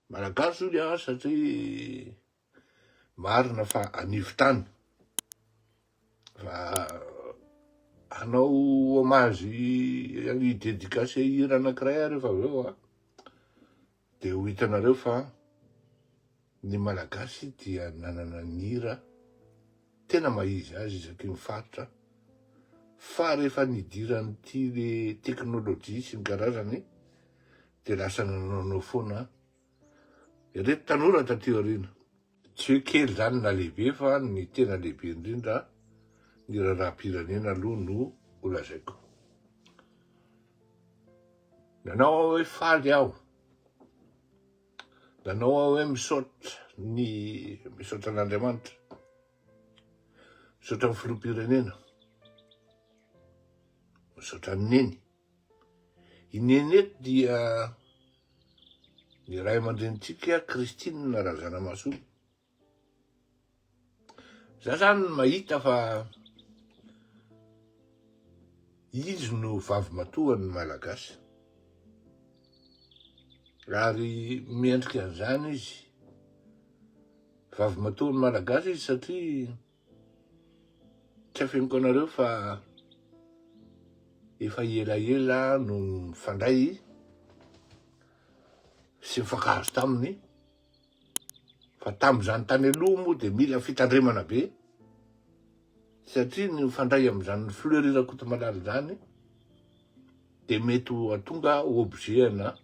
Malagasy io satria marina fa anivon-tany. Fa hanao homazy hidedikase hira anankiray rehefa avy eo dia ho hitanareo fa ny Malagasy dia nanana ny hira tena mahizy azy isaky ny faritra. Fa rehefa nidiran'ity le teknôlôjia sy ny karazany dia lasa nanao foana ireto tanora taty aoriana. Tsy hoe kely zany na lehibe fa ny tena lehibe indrindra ny raharaham-pirenena aloha no ho lazaiko. Nanao aho hoe faly aho, nanao aho hoe misaotra an'Andriamanitra, misaotra ny filoham-pirenena, misaotra ny neny. I neny eto dia ny ray aman-drenitsika Kristina Razanamahasoa. Za zany mahita fa izy no vavy matoan'ny Malagasy. Ary miendrika an'izany izy, vavy matoan'ny Malagasy izy satria tsy afeniko anareo fa efa elaela no mifandray sy mifankahazo taminy. Fa tamin'izany tany aloha moa dia mila fitandremana be, satria ny mifandray amin'izany fleurirako-tomalala zany dia mety atonga obligena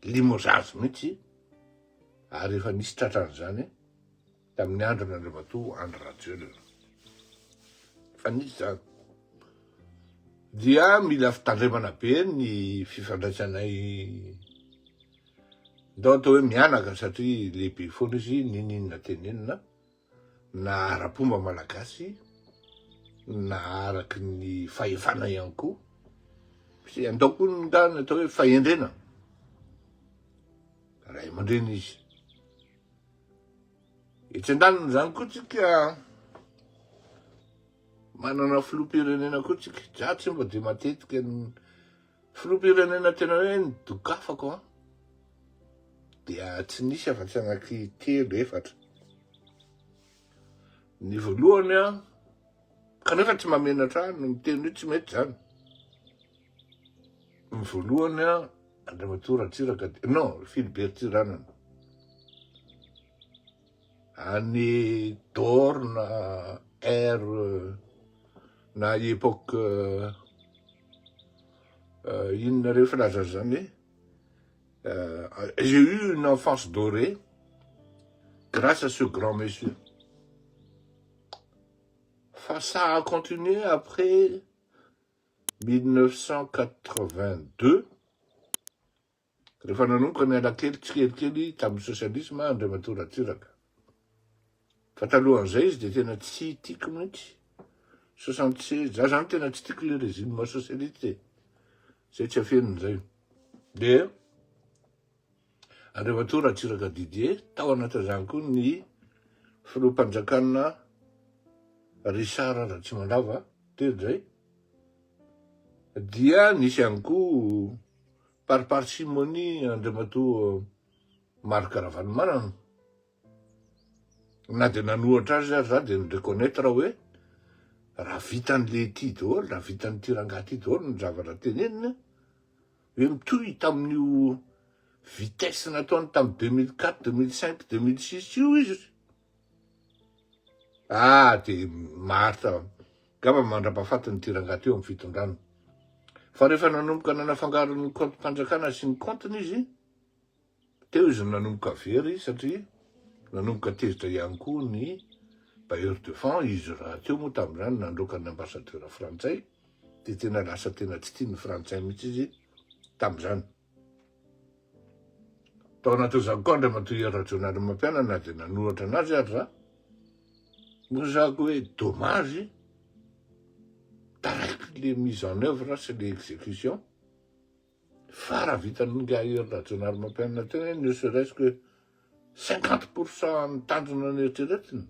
limozazy mihitsy. Ary efa nisy tratran'izany tamin'ny andron'Andriamatoa Andry Rajoelina. Fa nisy zany. Dia mila fitandremana be ny fifandraisanay, ndao atao hoe mianaka satria lehibe foana izy ninona tenenina na ara-pomba malagasy na araky ny fahefana ihany koa. Sy andao koa ny ngany atao hoe fahendrena. Ray aman-dreny izy. Etsy andaniny zany koa tsika manana filoham-pirenena koa tsika. Za tsy mba dia matetika ny filoham-pirenena tena hoe nidokafako dia tsy nisy afa-tsy anaky 3-4. Ny voalohany kanefa tsy mamenatra no miteny hoe tsy mety zany. Ny voalohany Andriamatoa Ratsiraka, non, Philibert Tsiranana. Any d'or na R na époque inona rehefa laza zany j'ai eu une enfance dorée grâce à ce grand monsieur. Fa ça a continué après 1982. Rehefa nanomboka ny alakely tsikelikely tamin'ny sosialisme Andriamatoa Ratsiraka. Fa talohan'izay izy dia tena tsy tiako mihitsy. 76, za zany tena tsy tiako le régime socialiste. Zay tsy afenon'izay. Dia Andriamatoa Ratsiraka Didier, tao anatin'izany koa ny filoham-panjakana Richard Ratsimandava, teo zay. Dia nisy ihany koa par parcimonie Andriamatoa Marc Ravalomanana. Na dia nanohatra azy ary za dia nireconnaître hoe raha vitan'le ty daholo, raha vitan'ity rangahy ty daholo ny zavatra tenenina, hoe mitohy tamin'io vitesse nataony tamin'ny 2004, 2005, 2006 io izy. Dia maritra gaba mandra-pahafatiny ty rangahy teo amin'ny fitondrana. Fa rehefa nanomboka nanafangaro ny compte-mpanjakana sy ny compteny izy, teo izy nanomboka very satria nanomboka tezitra ihany koa ny bailleur de fonds izy raha teo moa tamin'izany nandroaka ny ambassadeur frantsay, dia tena lasa tena tsy tia ny frantsay mihitsy izy tamin'izany. Tao anatin'izany koa Andriamatoa Rajonary Mampianana dia nanohatra anazy ary za. Mozako hoe dommage taraiky le mise en œuvre sy le exécution. Fa raha vitan'ny Rajonary Mampianana tena ne serait-ce que 50% ny tanjona ny eritreretiny.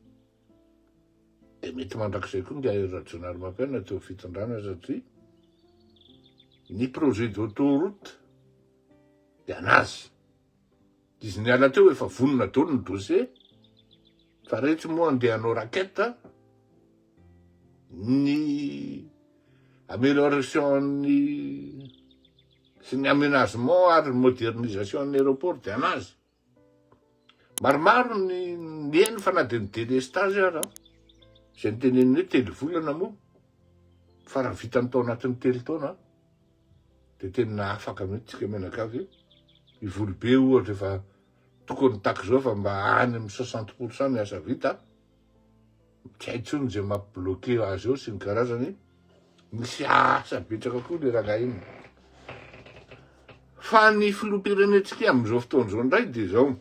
Dia mety mandrakizay koa ny Rajonary Mampianana teo fitondrana satria ny projet d'autoroute dia anazy. Izy niala teo efa vonona daholo ny dossier. Fa rehetra moa andeha hanao raketa, ny amélioration sy ny aménagement ary modernisation ny aéroport dia anazy. Maromaro ny eny fa na dia ny délestage ara. Izay nyteneniny hoe telo volana moa. Fa raha vita ny tao anatin'ny telo taona, dia tena afaka mihitsy tsika menakavy. I Volobe ohatra efa tokony tahaka izao fa mba any amin'ny 60% ny asa vita. Tsy hay intsony izay mampibloqué azy eo sy ny karazany. Misy asa betsaka koa le rangahy iny. Fa ny filoham-pirenentsika amin'izao fotoana izao indray dia izao.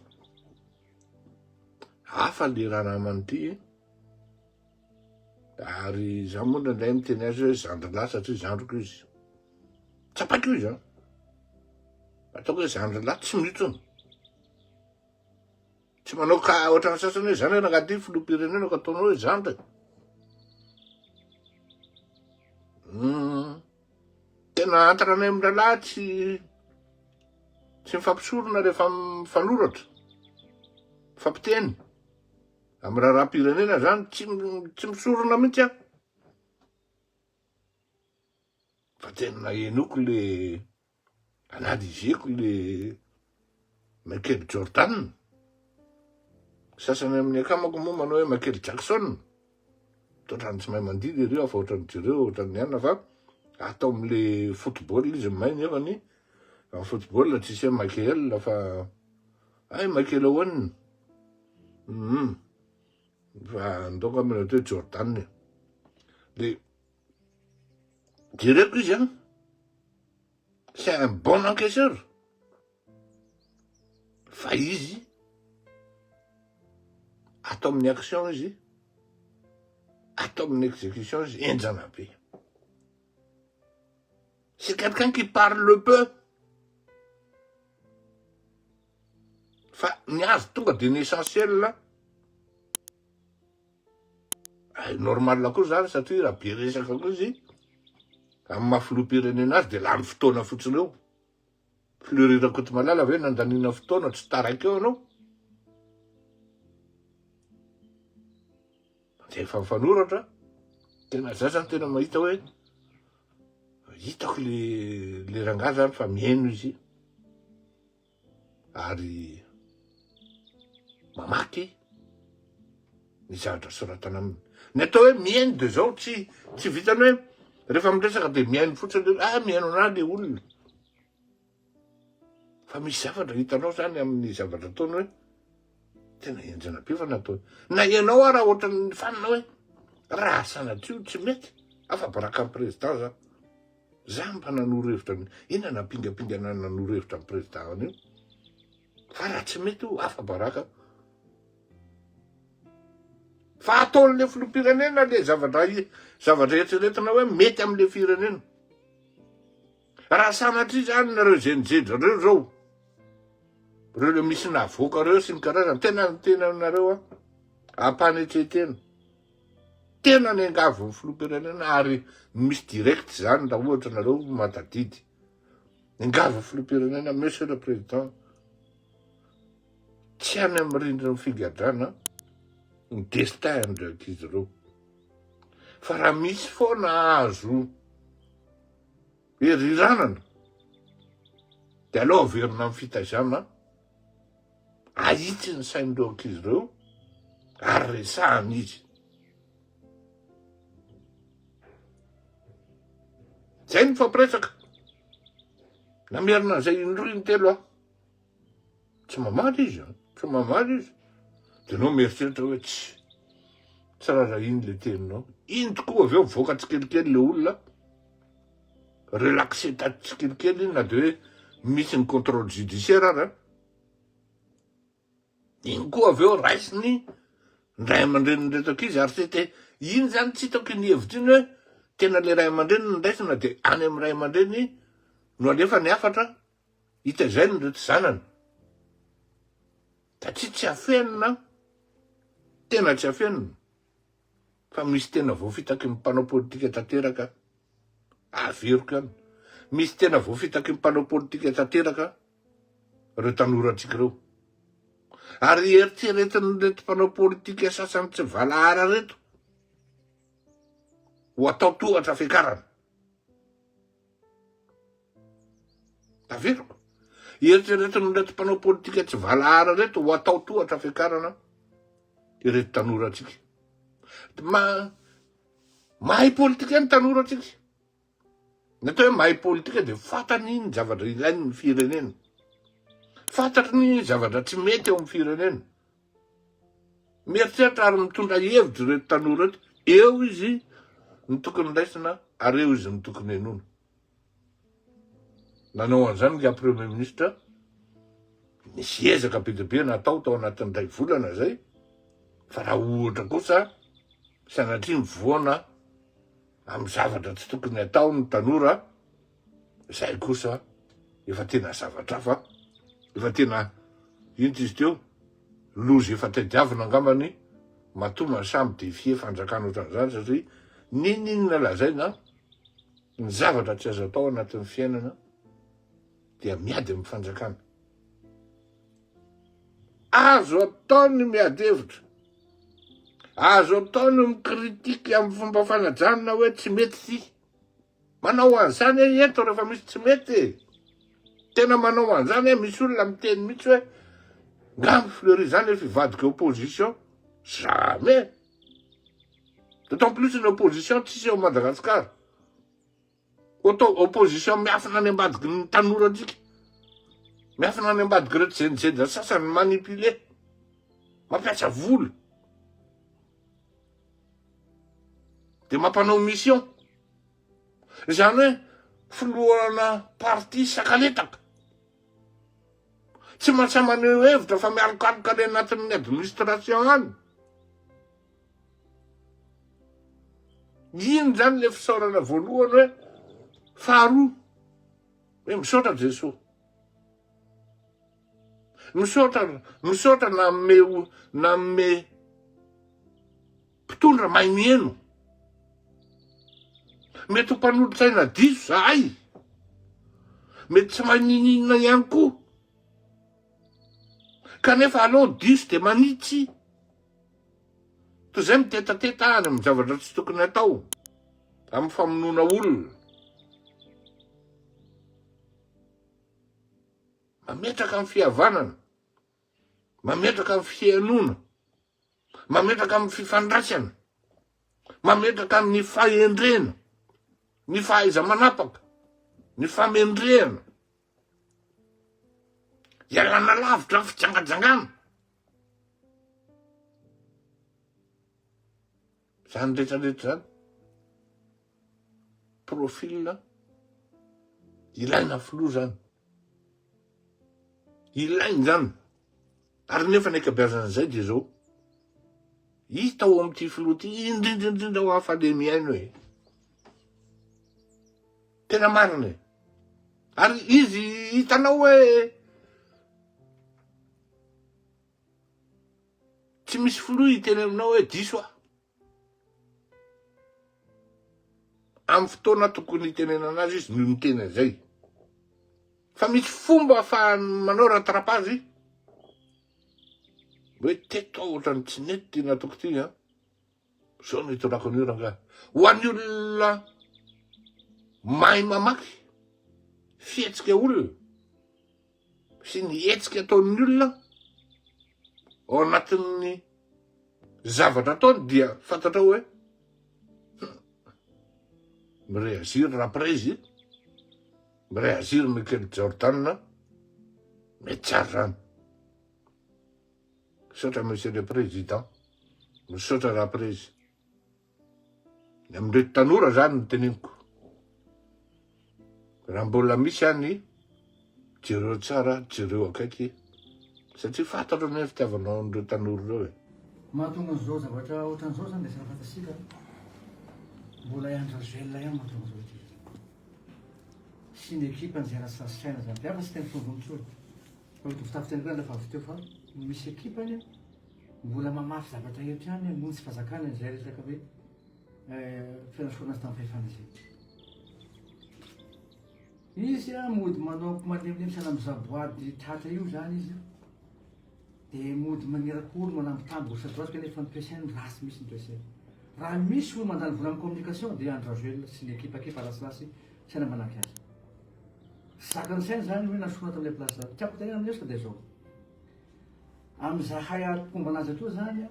Hafa le raha naman'ity. Ary izaho moa ndraindray miteny azy hoe zandrila satria zandriko izy. Tsapako izy an. Ataoko hoe zandrila tsy mitsony. Tsy manao ka ohatrany sasany hoe zany rangahy filoham-pirenena ka ataonao hoe zandry. Tena antaranay amin'ny rahalahy tsy mifampisorona rehefa mifanoratra. Mifampiteny. Amin'ny raharaham-pirenena zany tsy misorona mihitsy aho. Fa tena enoko le analizeko le Michael Jordan. Sasany amin'ny akamako moa manao hoe Michael Jackson. Ohatrany tsy mahay mandidy ireo fa ohatrany jireo ohatrany ihany fa atao amin'le football izy mahay nefany. Amin'ny football tsisy hoe Michael fa Michael Owen. Fa ndongo amina hoe Jordan. Le direko izy an. C'est un bon encaisseur. Fa izy atao amin'ny action izy. Atao amin'ny exécution izy enjana be. C'est quelqu'un qui parle peu. Fa ny azy tonga dia ny essentiel là. Normal koa zany satria raha be resaka koa izy amin'ny maha-filoham-pirenena azy dia lany fotoana fotsiny eo. Fleurir Kotomalala ve nandaniana fotoana tsy taraiky eo anao. Dia efa mifanoratra. Tena zay zany tena mahita hoe hitako le rangahy zany fa mihaino izy. Ary mamaky ny zavatra soratana aminy. Ny atao hoe mihaino dia zao tsy vitany hoe rehefa miresaka dia mihaino fotsiny mihaino anahy le olona. Fa misy zavatra hitanao zany amin'ny zavatra ataony hoe tena enjana be fa natao. Na ianao raha ohatran'ny fanina hoe raha sanatrio tsy mety afa-baraka amin'ny président za. Za mba nanoro-hevitra inona nampingapingana nanoro-hevitra amin'ny président an'io. Fa raha tsy mety io afa-baraka. Fa ataon'le filoham-pirenena le zavatra eritreretina hoe mety amin'le firenena. Raha sanatria zany nareo zenijedra reo zao. Reo le misy navoaka reo sy ny karazany tena nareo ampanetretena. Tena ny angavo ny filoham-pirenena ary misy direct zany raha ohatra nareo matadidy. Angavo ny filoham-pirenena monsieur le président. Tsy any amin'ny rindrina figadrana ny destin ndraiky izy ireo. Fa raha misy foana azo eriranana dia aleo averina amin'ny fitazana ahitsy ny sain'ireo ankizy ireo ary resahana izy. Zay ny fampiresaka. Namerina an'izay indroy intelo aho. Tsy mamaly izy. Tsy mamaly izy. Dia anao mieritreritra hoe tsy raha iny le teninao. Iny tokoa avy eo mivoaka tsikelikely le olona. Relaxé tsikelikely iny na dia hoe misy ny contrôle judiciaire ary. Iny koa avy eo raisiny ray aman-dreny nretaka izy ary tete iny zany tsy hitako ny hevitra iny hoe tena le ray aman-dreny ny raisina dia any amin'ny ray aman-dreny no alefa ny afatra hitaizany ny reto zanany. Satria tsy afenina. Tena tsy afenina. Fa misy tena voafitaky ny mpanao politika tanteraka. Averiko ihany. Misy tena voafitaky ny mpanao politika tanteraka. Reo tanorantsika reo. Ary eritreretiny reto mpanao politika sasany tsy valahara reto ho atao tohatra fiakarana. Taveriko. Eritreretiny reto mpanao politika tsy valahara reto ho atao tohatra fiakarana ireto tanora atsika. Mahay politika ny tanora atsika. Natao hoe mahay politika dia fantany ny zavatra ilainy ny firenena. Fantatry ny zavatra tsy mety eo amin'ny firenena. Mieritreritra ary mitondra hevitra reto tanora reto, eo izy ny tokony raisina ary eo izy ny tokony henoina. Nanao an'izany nga Premier Ministre, nisy ezaka be dia be natao tao anatin'ny 2 volana zay, fa raha ohatra kosa sanatria mivoana amin'ny zavatra tsy tokony atao ny tanora, zay kosa efa tena zavatra fa efa tena ino izy teo, lozy efa tadiavina angambany matoma samy defie fanjakana ohatran'izany satria ninona lazaina ny zavatra tsy azo atao anatin'ny fiainana dia miady amin'ny fanjakana. Azo ataony miady hevitra, azo ataony mikritika amin'ny fomba fanajana hoe tsy mety ty. Manao an'izany eto rehefa misy tsy mety. Tena manao an'izany misy olona miteny mihitsy hoe ngamby Fleury zany fivadika opposition. Jamais. D'autant plus une opposition tsisy eo Madagasikara. Opposition miafina any ambadiky ny tanora antsika. Miafina any ambadiky reto jenjenda sasany manipulé. Mampiasa vola. De mampanao mission. Zany hoe filohana parti sakaletaka. Tsy mahatsy maneho hevitra fa mialokaloka any anatin'ny administration any. Ino zany le fisaorana voalohany hoe faharoa hoe misaotra Jesosy. Misaotra nanome mpitondra mahay mieno. Mety ho mpanolotsaina diso zahay. Mety tsy maninina ihany koa. Kanefa aleo diso de manitsy. Toy izay mitetateta any amin'ny zavatra tsy tokony atao amin'ny famonoana olona. Mametraka amin'ny fihavanana, mametraka amin'ny fihainoana, mametraka amin'ny fifandraisana, mametraka amin'ny fahendrena, ny fahaiza manapaka, ny famendrehana, ialana lavitra fijangajangana. Zany rehetrarehetra zany profil ilaina filoha zany. Ilainy zany. Ary nefa ny ankabeazan'izay dia zao. Hita ao amin'ity filoha ty indrindrindrindra ho hafalemiaino hoe. Tena marina e. Ary izy hitanao hoe tsy misy filoha hiteny aminao hoe diso ah. Amin'ny fotoana tokony hitenena azy izy no miteny an'izay. Fa misy fomba fa manao rattrapazy hoe teto ohatrany tsy nety ty nataoko ty a. Zao no hitondrako an'io rangahy. Ho an'ny olona mahay mamaky fihetsika olona sy ny hetsika ataon'ny olona ao anatin'ny zavatra ataony dia fantatra hoe mireagir raprezy, mireagir Michael Jordan, mety tsara zany. Misaotra monsieur le président, misaotra raprezy. Amin'ireo tanora zany ny teneniko. Raha mbola misy any, jereo tsara, jereo akaiky, satria fantatro ny fitiavanao an'ireo tanora ireo e. Mahatonga an'izao zavatra ohatran'izao zany dia sara fantasika. Mbola iandra velona ihany mahatonga an'izao ity. Sy ny ekipa izay raha sasaina zany. Dia tsy tena fomba mitsolo. Fa fitafiteny koa lafa avy teo fa misy ekipany mbola mamafy zavatra eto ihany noho tsy fazakana izay resaka hoe fianasorana sy tamin'ny fahefana izay. Izy mody manao malemilemy sana amin'ny zaboady tratra io zany izy. dia mody manerak'olo manambitamby gauche à droite kanefa fampiasainy rasy misy ny toeseny. Raha misy olo mandany vola amin'ny communication dia André Rajoelina sy ny ekipakipa laslasy tsy aina manaky azy. Zakany sainy zany hoe nasona tamin'ilay place tiako tena amin'ny esika dia zao. Amin'zahay atomba anazy atoa zany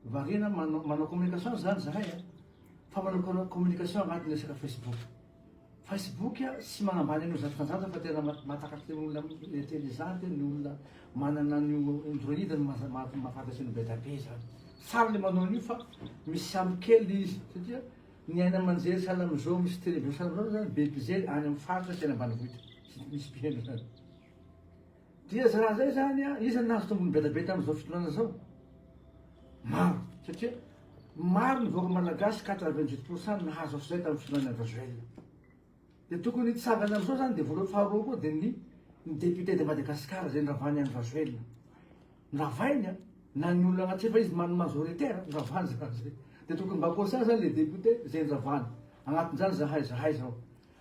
variana manao communication zany zahay fa manao communication agnatin'ny resaka Facebook. Facebook sy manambany an'io zany fanjanja fa tena mahatakatry ny olona intelligente, ny olona manana ny Android ny mahafantatry ny be da be zany. Tsara le manao an'io fa misyamy kely izy satria ny aina aman-jery sahala am'izao misy télévision sahala am'izao zany be mpijery any amin'ny faritra sy any ambanivohitra misy mpiheno zany. Dia raha zay zany isan'ny nahazo tombony be da be tamin'izao fotoana zao maro satria maro ny vahoaka malagasy 98% nahazo zay tamin'ny fotoanan'ny André Rajoelina. Dia tokony hitsangana amin'izao zany dia voalohany faharoa koa dia ny député de Madagascar zay nravany André Rajoelina. Nravainy na ny olona agnaty fa izy majoritaire nravany zany. Dia tokony mba kosa zany le député zay nravany. Agnatin'izany zahay zao.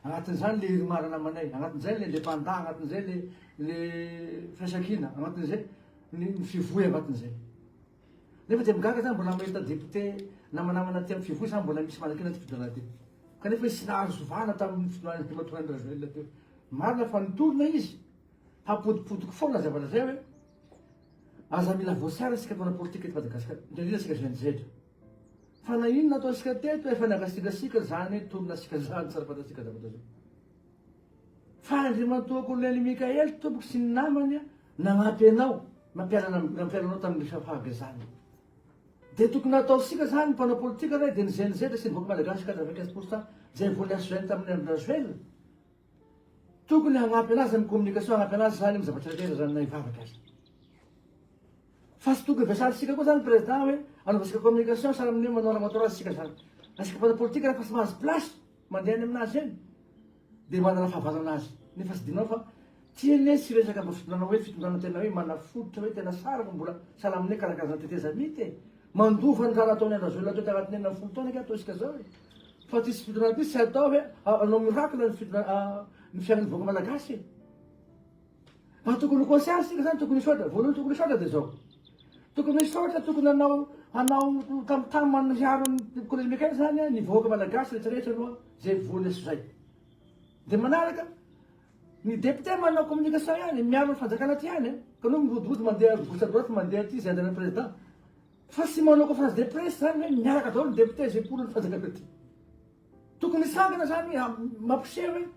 Agnatin'izany le Irimarana Manay, agnatin'izay le indépendant, agnatin'izay le Fiansakiana, agnatin'izay ny fivoy agnatin'izay. Nefa dia migaga zany mbola mahita député namanamana ty amin'ny fivoy zany mbola misy manakina ty fidona ty. Kanefa izy tsy nahazo sovana tamin'ny fidonany matoan'ny Rajoelina teo. Marina fa nitolona izy hampodipodiko foana zavatra zay hoe aza mila voasara isika mpana politika eto Madagasikara, indrindra isika jeune. Fa na inona atao isika teto efa nagasikasika zany hoe tolona sika zany tsara fantasika zavatra zay. Fa Andriamatoa Kolonely Mikaely tomboky sy ny namany nagnampy anao mampiaranao tamin'ny fahagazana. Dia tokony ataosika zany mpanao politika ray dia ny jeune sy ny vahoaka malagasy 95% zay vola asozainy tamin'ny André Rajoelina. Tokony hagnampy anazy amin'ny communication, hagnampy anazy zany amin'ny zavatra rehetra zany na hivavaka azy. Fa tsy tokony vesarisika koa zany président hoe anaovasika communication sara amin'ny manao ramatorazy sika zany. Asika mpanao politika rehefa tsy mahazo place mandeha any aminazy eny dia manana fahavalana azy. Nefa tsy dinao fa tiany sy resaka mba fitondrana hoe fitondrana tena hoe manafototra hoe tena sara fa mbola sahala aminay karakara teteza mity e. Mandova ny raha nataony André Rajoelina teo tagnatin'ny 90 taona atao isika zao e. Fa ty sy fitondrana ty sy atao hoe anao miracle ny fiainan'ny vahoaka malagasy e. Fa tokony conscience sika zany tokony hisotra, voalohany tokony hisotra dia zao. Tokony hisotra, tokony hanao tamotamo manhiaro ny Kolonely Mikaely zany ny vahoaka malagasy rehetrarehetra aloha zay vola zay. Dia manaraka ny député manao communication ihany miaro ny fanjakana ty ihany ka no mirodorody mandeha gauche à droite mandeha ty zay andana président. Fa sy manao conférence de presse zany hoe miaraka daholo ny député zay mpolo ny fanjakana ty. Tokony hisangana zany mampiseho hoe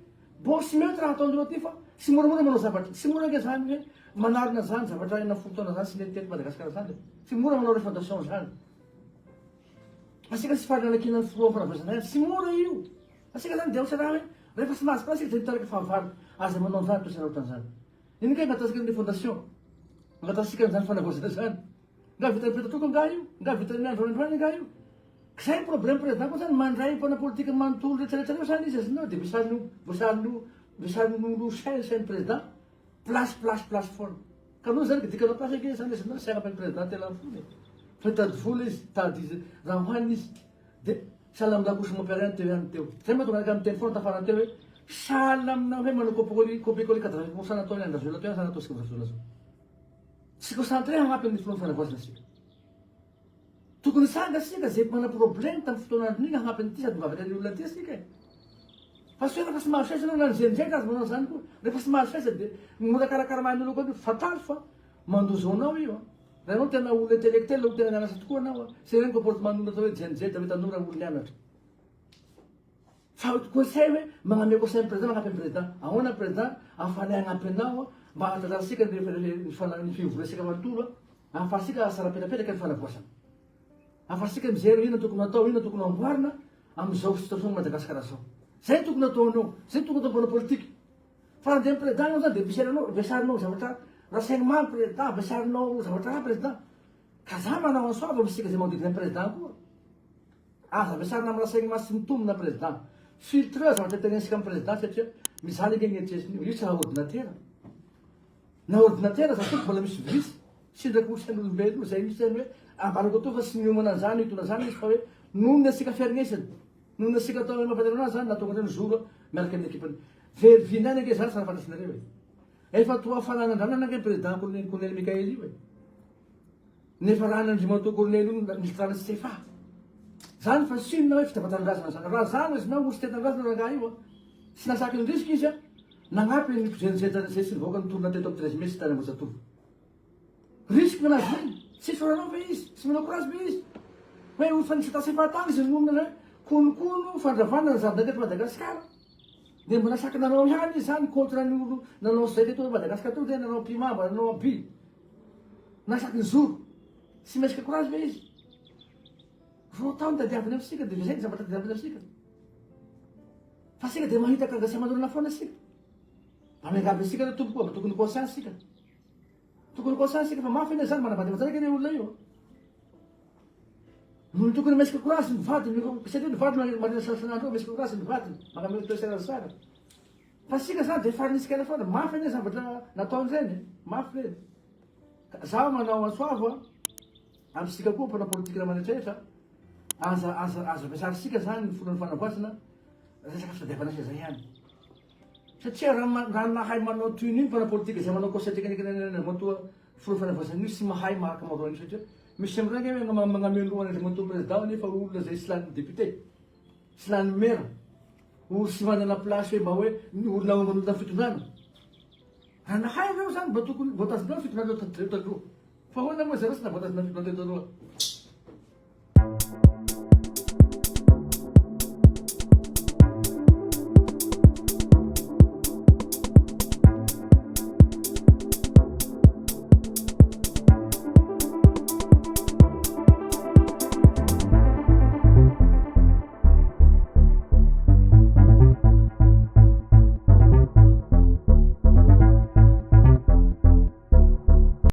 bon sy mety raha ataondreo ty fa sy moramora manao zavatra, sy mora ke zany hoe manarina zany zavatra ena fotoana zany sy netiteto Madagasikara zany. Sy mora manao refondation zany. Asika sy fahalalakina ny filoha fanavazana sy mora io. Asika zany dia osa raha hoe rehefa sy mahazo place dia mitarika fahavalo aza manao zany toesana ohatrany. Iny kay angatasika ny refondation, angatasika zany fanavazana zany. Nga vitan'ny Petro nga io, nga vitan'ny Androany nga io. Zay problème président koa zany mandray mpana politika manontolo rehetrarehetra reo zany izy azinao dia vesarin'olo sainy président place foana. Ka noho zany dikanao place ke zany azinao sy agnampany président tela fony. Fa tady vola izy, tady izy raha hoaniny izy. Dia sahala amin'ny lakosy mampiarahany teo ihany teo. Zay mahatonga anakay amin'ny telefona tafarany teo hoe sahala amina hoe manao copie-coller 80% nataony André Rajoelina teo zany ataosika Rajoelina zao. Tsy concentré hagnampy amin'ny filoha fanavoazana sika. Tokony sanga sika zay mana problème tamin'ny fotoana andron'iny hagnampy an'ity sady mivavaka ny olona ty sika e. Fa sy rehefa sy mahazo saisa anao na ny jeune azy manao zany koa. Rehefa sy mahazo saisa dia mora karakara mahin'olo koa io fatalo fa mandozo anao io. Raha anao tena olona intellectuel, olo tena nianatra tokoa anao. Sy reny comportement'olona atao hoe jeune da hoe tanora olo nianatra. Fa conseil hoe magname conseil président magnampy amin'ny président. Ahoana président ahafahany hagnampy anao mba hahatantarasika ny fivolasika manontolo ahafahasika sarapetrapetraka ny fanavoasana. Ahafahasika mijery ina tokony atao, ina tokony amboarina amin'izao situation Madagasikara zao. Zay tokony ataonao, zay tokony atao mpana politika. Fa andeha président anao zany dia vesarinao zavatra renseignement président, vesarinao zavatra président. Ka za manao ansoava misika zay manodidina ny président koa. Aza vesarina amin'ny renseignement sy mitombina président. Filtre zavatra tenensika amin'ny président satria mizaly iny eritreritrin'io, io tsy ordinateur. Na ordinateur za toko mbola misy visy sy ndraiky olosain'olombelona zay misy zany hoe ambalako atao fa sy miomana zany hitona zany izy fa hoe nohon'ny asika fiarinesany, nohon'ny asika atao hoe mampatanana zany natonga reny zoro miaraka amin'ny ekipany. Verivina ake zany sara fantasinareo e. Efa toa fananandranana ake président Kolonely Mikaely io e. nefa raha n'andriamanitao Corneille nilitrana tsy sefa zany fa sinona hoe fitapatanindrazana zany raha zany izy na osy tetanindrazana raha io tsy nasaky ny risika izy a nagnampy ny mpijerijejana zay sy nivoaka nitorona teto amin'ny 13 mai sy tany Ambohijatovo risky manazy zany tsy soranao ve izy tsy manao courage be izy hoe olo fa nisy-tasefatany izy nomina konokono fandravana ny zaridaina teto Madagasikara dia mbo nasaky nanao ihany izy zany contre ny olo nanao zay teto Madagasikara to dia nanao mpimamba nanao aby nasaky ny zoro tsy mesika courage be izy roa taony tadiaviny amitsika dia zay ny zavatra tadiaviny amitsika fa sika dia mahita kangasiaman'olona foana sika mba miangaby asika no tompo mba tokony conscience sika tokony conscience sika fa mafy ina zany manambadivatsaraiky ny olona io no tokony mesika courage ny vadiny satria ny vadiny marina sasanandro mesika courage ny vadiny magnamely toesana sara fa sika zany dia farinisika foana mafy ina zavatra nataony zany mafy reny zaho manao asoavo amitsika koa mpana politika manetrehetra azo ampiasary sika zany ny folony fanavoasana resaka fitadiavana asia zay ihany satria raha nahay manao toyny iny mpana politika zay manao conseil matoa folony fanavoasana io sy mahay mahaka maroany satria misy am'reny hoe magnamelo matoa président nefa olona zay sy lany député sy lany maire olo sy manana place hoe mba hoe olona ombana fitondrana raha nahay reo zany mba tokony voatazonao fitondrana taloha fa hoana moa zay reo sy navoatazona fitondrana taloha